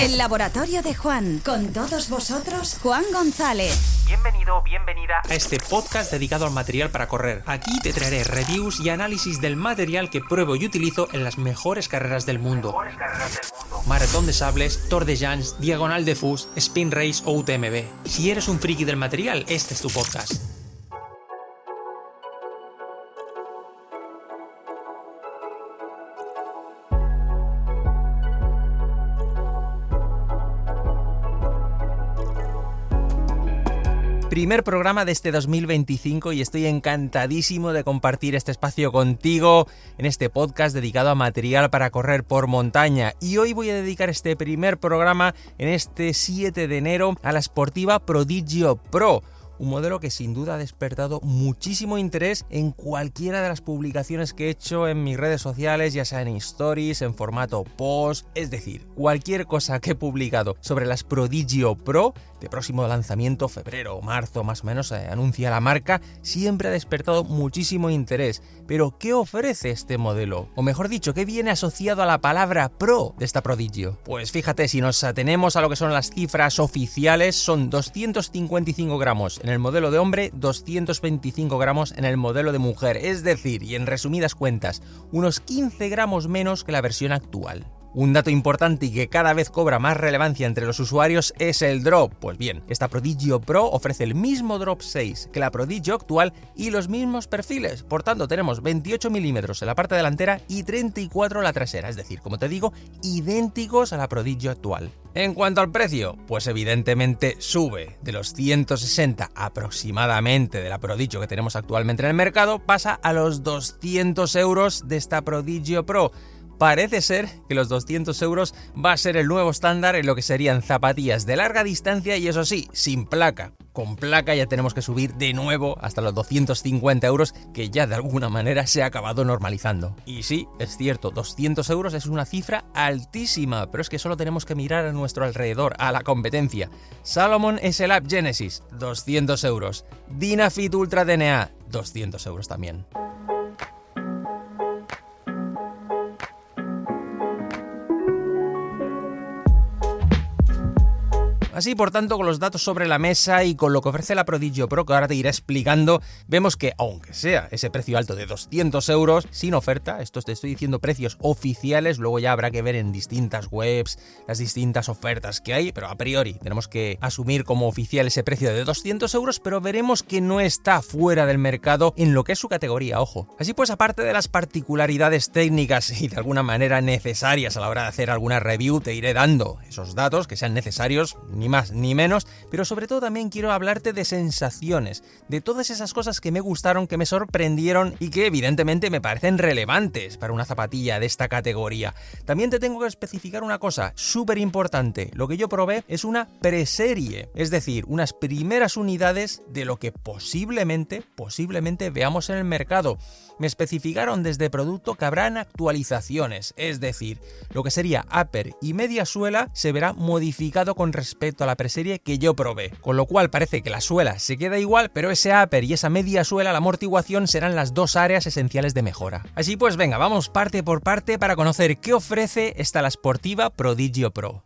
El laboratorio de Juan. Con todos vosotros, Juan González. Bienvenido, bienvenida a este podcast dedicado al material para correr. Aquí te traeré reviews y análisis del material que pruebo y utilizo en las mejores carreras del mundo. Maratón de Sables, Tour de Llans, Diagonal de Fus, Spin Race o UTMB. Si eres un friki del material, este es tu podcast. Primer programa de este 2025 y estoy encantadísimo de compartir este espacio contigo en este podcast dedicado a material para correr por montaña. Y hoy voy a dedicar este primer programa en este 7 de enero a la Sportiva Prodigio Pro. Un modelo que sin duda ha despertado muchísimo interés en cualquiera de las publicaciones que he hecho en mis redes sociales, ya sea en stories, en formato post, es decir, cualquier cosa que he publicado sobre las Prodigio Pro, de próximo lanzamiento, febrero o marzo más o menos, anuncia la marca, siempre ha despertado muchísimo interés. Pero, ¿qué ofrece este modelo? O mejor dicho, ¿qué viene asociado a la palabra Pro de esta Prodigio? Pues fíjate, si nos atenemos a lo que son las cifras oficiales, son 255 gramos en el modelo de hombre, 225 gramos en el modelo de mujer, es decir, y en resumidas cuentas, unos 15 gramos menos que la versión actual. Un dato importante y que cada vez cobra más relevancia entre los usuarios es el drop. Pues bien, esta Prodigio Pro ofrece el mismo drop 6 que la Prodigio actual y los mismos perfiles. Por tanto, tenemos 28 milímetros en la parte delantera y 34 en la trasera, es decir, como te digo, idénticos a la Prodigio actual. En cuanto al precio, pues evidentemente sube de los 160 aproximadamente de la Prodigio que tenemos actualmente en el mercado, pasa a los 200 euros de esta Prodigio Pro. Parece ser que los 200 euros va a ser el nuevo estándar en lo que serían zapatillas de larga distancia y eso sí, sin placa. Con placa ya tenemos que subir de nuevo hasta los 250 euros que ya de alguna manera se ha acabado normalizando. Y sí, es cierto, 200 euros es una cifra altísima, pero es que solo tenemos que mirar a nuestro alrededor, a la competencia. Salomon SLAP Genesis, 200 euros. Dynafit Ultra DNA, 200 euros también. Así, por tanto, con los datos sobre la mesa y con lo que ofrece la Prodigio Pro, que ahora te iré explicando, vemos que, aunque sea ese precio alto de 200 euros, sin oferta, esto te estoy diciendo precios oficiales, luego ya habrá que ver en distintas webs las distintas ofertas que hay, pero a priori tenemos que asumir como oficial ese precio de 200 euros, pero veremos que no está fuera del mercado en lo que es su categoría, ojo. Así pues, aparte de las particularidades técnicas y de alguna manera necesarias a la hora de hacer alguna review, te iré dando esos datos que sean necesarios, ni más ni menos, pero sobre todo también quiero hablarte de sensaciones, de todas esas cosas que me gustaron, que me sorprendieron y que evidentemente me parecen relevantes para una zapatilla de esta categoría. También te tengo que especificar una cosa súper importante, lo que yo probé es una preserie, es decir, unas primeras unidades de lo que posiblemente veamos en el mercado. Me especificaron desde producto que habrán actualizaciones, es decir, lo que sería upper y media suela se verá modificado con respecto a la preserie que yo probé, con lo cual parece que la suela se queda igual, pero ese upper y esa media suela, la amortiguación, serán las dos áreas esenciales de mejora. Así pues, venga, vamos parte por parte para conocer qué ofrece esta la Sportiva Prodigio Pro.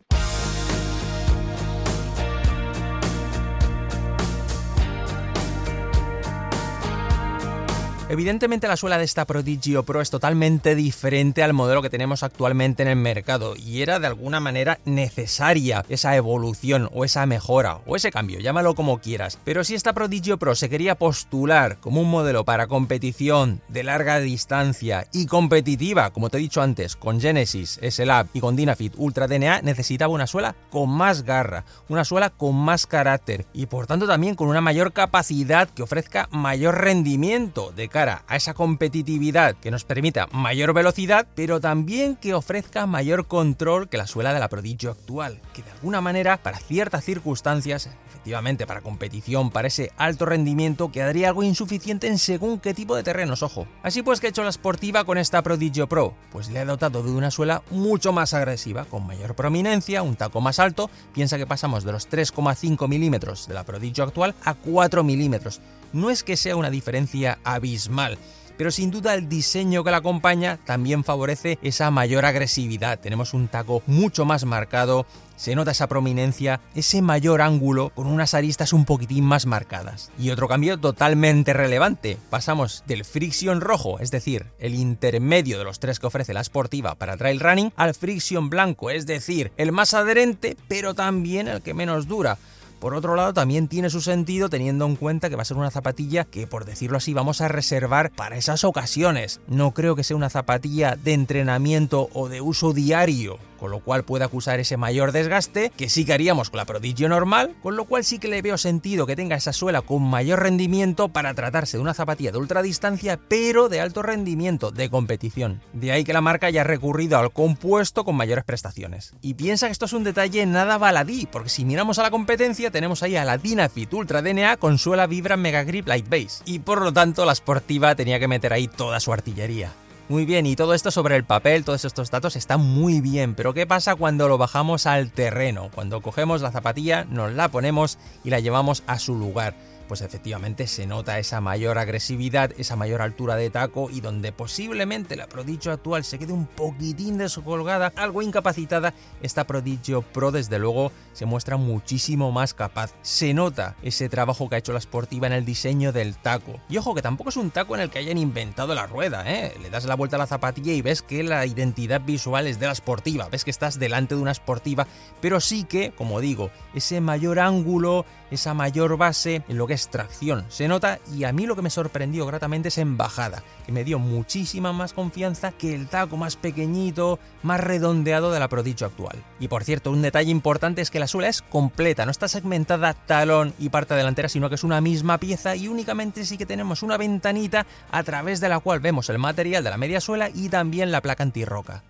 Evidentemente la suela de esta Prodigio Pro es totalmente diferente al modelo que tenemos actualmente en el mercado y era de alguna manera necesaria esa evolución o esa mejora o ese cambio, llámalo como quieras. Pero si esta Prodigio Pro se quería postular como un modelo para competición de larga distancia y competitiva, como te he dicho antes, con Genesis, SLAP y con Dynafit Ultra DNA, necesitaba una suela con más garra, una suela con más carácter y por tanto también con una mayor capacidad que ofrezca mayor rendimiento de cara a esa competitividad que nos permita mayor velocidad, pero también que ofrezca mayor control que la suela de la Prodigio actual, que de alguna manera, para ciertas circunstancias, efectivamente para competición, para ese alto rendimiento, quedaría algo insuficiente en según qué tipo de terrenos, ojo. Así pues, ¿qué ha hecho la Sportiva con esta Prodigio Pro? Pues le ha dotado de una suela mucho más agresiva, con mayor prominencia, un taco más alto. Piensa que pasamos de los 3,5 milímetros de la Prodigio actual a 4 milímetros. No es que sea una diferencia abismal, pero sin duda el diseño que la acompaña también favorece esa mayor agresividad. Tenemos un taco mucho más marcado, se nota esa prominencia, ese mayor ángulo con unas aristas un poquitín más marcadas. Y otro cambio totalmente relevante, pasamos del Friction rojo, es decir, el intermedio de los tres que ofrece la Sportiva para trail running, al Friction blanco, es decir, el más adherente, pero también el que menos dura. Por otro lado, también tiene su sentido teniendo en cuenta que va a ser una zapatilla que, por decirlo así, vamos a reservar para esas ocasiones. No creo que sea una zapatilla de entrenamiento o de uso diario, con lo cual puede acusar ese mayor desgaste, que sí que haríamos con la Prodigio normal, con lo cual sí que le veo sentido que tenga esa suela con mayor rendimiento para tratarse de una zapatilla de ultradistancia, pero de alto rendimiento, de competición. De ahí que la marca haya recurrido al compuesto con mayores prestaciones. Y piensa que esto es un detalle nada baladí, porque si miramos a la competencia tenemos ahí a la Dynafit Ultra DNA con suela Vibram Mega Grip Light Base, y por lo tanto la Sportiva tenía que meter ahí toda su artillería. Muy bien, y todo esto sobre el papel, todos estos datos están muy bien, pero ¿qué pasa cuando lo bajamos al terreno? Cuando cogemos la zapatilla, nos la ponemos y la llevamos a su lugar. Pues efectivamente se nota esa mayor agresividad, esa mayor altura de taco, y donde posiblemente la Prodigio actual se quede un poquitín descolgada, algo incapacitada, esta Prodigio Pro desde luego se muestra muchísimo más capaz. Se nota ese trabajo que ha hecho la Sportiva en el diseño del taco. Y ojo, que tampoco es un taco en el que hayan inventado la rueda, Le das la vuelta a la zapatilla y ves que la identidad visual es de la Sportiva, ves que estás delante de una Sportiva, pero sí que, como digo, ese mayor ángulo, esa mayor base en lo que es tracción se nota, y a mí lo que me sorprendió gratamente es en bajada, que me dio muchísima más confianza que el taco más pequeñito, más redondeado de la Prodigio actual. Y por cierto, un detalle importante es que la suela es completa, no está segmentada talón y parte delantera, sino que es una misma pieza, y únicamente sí que tenemos una ventanita a través de la cual vemos el material de la media suela y también la placa antirroca.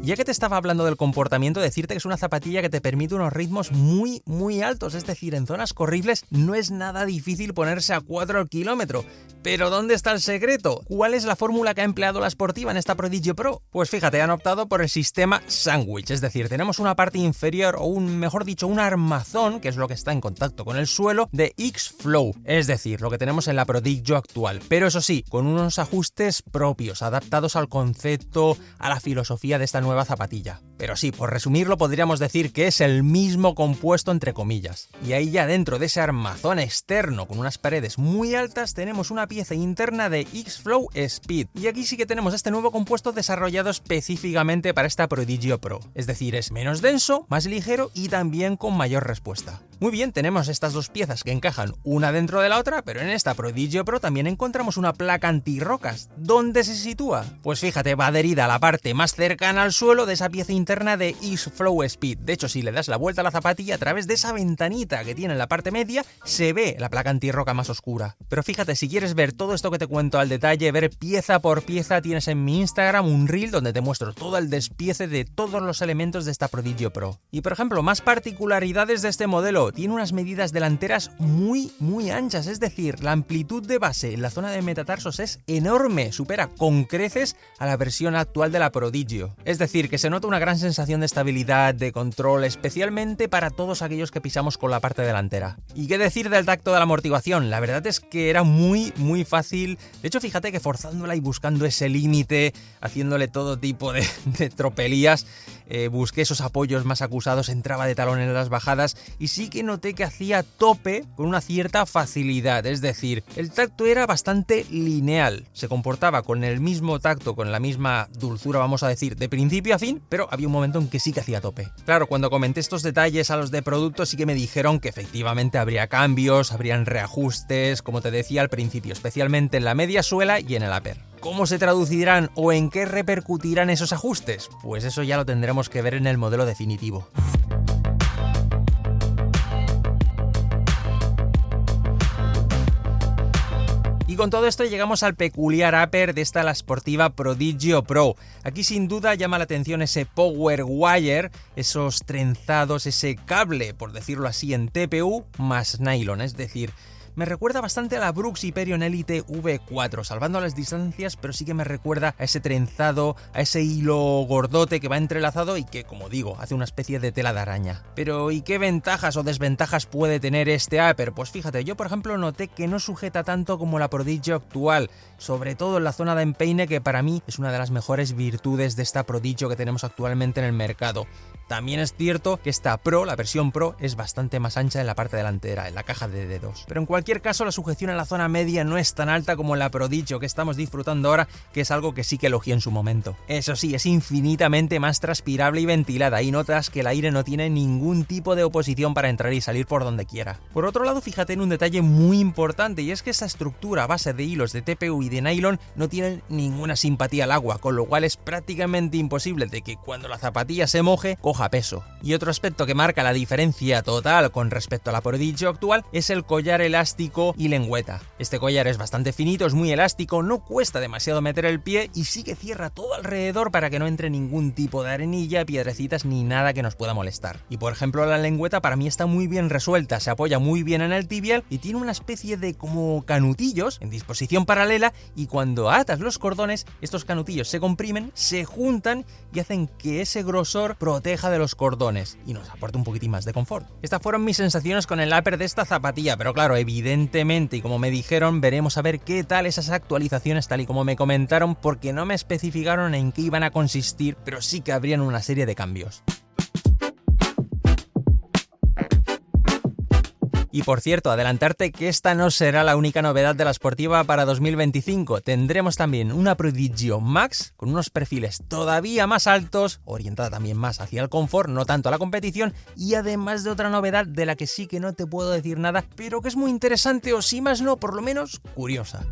Ya que te estaba hablando del comportamiento, decirte que es una zapatilla que te permite unos ritmos muy altos, es decir, en zonas corribles no es nada difícil ponerse a 4 al kilómetro. Pero ¿dónde está el secreto? ¿Cuál es la fórmula que ha empleado la Sportiva en esta Prodigio Pro? Pues fíjate, han optado por el sistema sándwich, es decir, tenemos una parte inferior, o mejor dicho, un armazón, que es lo que está en contacto con el suelo, de X-Flow, es decir, lo que tenemos en la Prodigio actual, pero eso sí, con unos ajustes propios, adaptados al concepto, a la filosofía de esta nueva zapatilla. Pero sí, por resumirlo, podríamos decir que es el mismo compuesto entre comillas. Y ahí ya dentro de ese armazón externo con unas paredes muy altas tenemos una pieza interna de X-Flow Speed. Y aquí sí que tenemos este nuevo compuesto desarrollado específicamente para esta Prodigio Pro. Es decir, es menos denso, más ligero y también con mayor respuesta. Muy bien, tenemos estas dos piezas que encajan una dentro de la otra, pero en esta Prodigio Pro también encontramos una placa antirrocas. ¿Dónde se sitúa? Pues fíjate, va adherida a la parte más cercana al suelo de esa pieza interna de X-Flow Speed. De hecho, si le das la vuelta a la zapatilla, a través de esa ventanita que tiene en la parte media, se ve la placa antirroca más oscura. Pero fíjate, si quieres ver todo esto que te cuento al detalle, ver pieza por pieza, tienes en mi Instagram un reel donde te muestro todo el despiece de todos los elementos de esta Prodigio Pro. Y por ejemplo, más particularidades de este modelo. Tiene unas medidas delanteras muy anchas, es decir, la amplitud de base en la zona de metatarsos es enorme, supera con creces a la versión actual de la Prodigio. Es decir, que se nota una gran sensación de estabilidad, de control, especialmente para todos aquellos que pisamos con la parte delantera. ¿Y qué decir del tacto de la amortiguación? La verdad es que era muy fácil. De hecho, fíjate que forzándola y buscando ese límite, haciéndole todo tipo de tropelías, busqué esos apoyos más acusados, entraba de talón en las bajadas y sí que noté que hacía tope con una cierta facilidad. Es decir, el tacto era bastante lineal, se comportaba con el mismo tacto, con la misma dulzura, vamos a decir, de principio a fin, pero había un momento en que sí que hacía tope. Claro, cuando comenté estos detalles a los de producto sí que me dijeron que efectivamente habría cambios, habrían reajustes, como te decía al principio, especialmente en la media suela y en el upper. ¿Cómo se traducirán o en qué repercutirán esos ajustes? Pues eso ya lo tendremos que ver en el modelo definitivo. Y con todo esto llegamos al peculiar upper de esta la Sportiva Prodigio Pro. Aquí sin duda llama la atención ese power wire, esos trenzados, ese cable, por decirlo así, en TPU más nylon, es decir, Me recuerda bastante a la Brooks Hyperion Elite V4, salvando las distancias, pero sí que me recuerda a ese trenzado, a ese hilo gordote que va entrelazado y que, como digo, hace una especie de tela de araña. Pero ¿y qué ventajas o desventajas puede tener este upper? Pues fíjate, yo por ejemplo noté que no sujeta tanto como la Prodigio actual, sobre todo en la zona de empeine, que para mí es una de las mejores virtudes de esta Prodigio que tenemos actualmente en el mercado. También es cierto que esta Pro, la versión Pro, es bastante más ancha en la parte delantera, en la caja de dedos. Pero en cualquier caso, la sujeción en la zona media no es tan alta como en la Prodigio que estamos disfrutando ahora, que es algo que sí que elogié en su momento. Eso sí, es infinitamente más transpirable y ventilada, y notas que el aire no tiene ningún tipo de oposición para entrar y salir por donde quiera. Por otro lado, fíjate en un detalle muy importante, y es que esta estructura a base de hilos de TPU y de nylon no tienen ninguna simpatía al agua, con lo cual es prácticamente imposible de que cuando la zapatilla se moje, coja peso. Y otro aspecto que marca la diferencia total con respecto a la Prodigio actual es el collar elástico y lengüeta. Este collar es bastante finito, es muy elástico, no cuesta demasiado meter el pie y sí que cierra todo alrededor para que no entre ningún tipo de arenilla, piedrecitas ni nada que nos pueda molestar. Y por ejemplo, la lengüeta para mí está muy bien resuelta, se apoya muy bien en el tibial y tiene una especie de como canutillos en disposición paralela, y cuando atas los cordones, estos canutillos se comprimen, se juntan y hacen que ese grosor proteja de los cordones y nos aporta un poquitín más de confort. Estas fueron mis sensaciones con el upper de esta zapatilla, pero claro, evidentemente, y como me dijeron, veremos a ver qué tal esas actualizaciones tal y como me comentaron, porque no me especificaron en qué iban a consistir, pero sí que habrían una serie de cambios. Y por cierto, adelantarte que esta no será la única novedad de la Sportiva para 2025. Tendremos también una Prodigio Max con unos perfiles todavía más altos, orientada también más hacia el confort, no tanto a la competición, y además de otra novedad de la que sí que no te puedo decir nada, pero que es muy interesante, o si más no, por lo menos curiosa.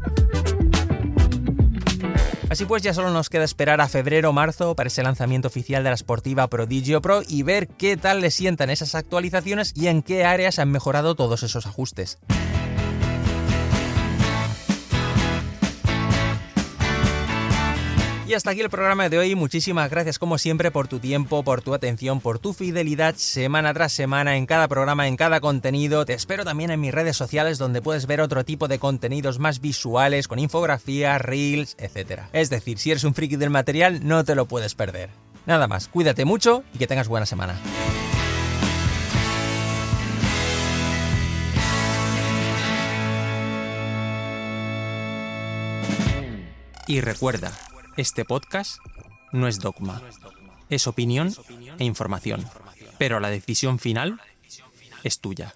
Así pues, ya solo nos queda esperar a febrero o marzo para ese lanzamiento oficial de la Sportiva Prodigio Pro y ver qué tal le sientan esas actualizaciones y en qué áreas han mejorado todos esos ajustes. Y hasta aquí el programa de hoy. Muchísimas gracias como siempre por tu tiempo, por tu atención, por tu fidelidad semana tras semana en cada programa, en cada contenido. Te espero también en mis redes sociales, donde puedes ver otro tipo de contenidos más visuales, con infografías, reels, etc. Es decir, si eres un friki del material, no te lo puedes perder. Nada más, cuídate mucho y que tengas buena semana. Y recuerda, este podcast no es dogma, es opinión e información, pero la decisión final es tuya.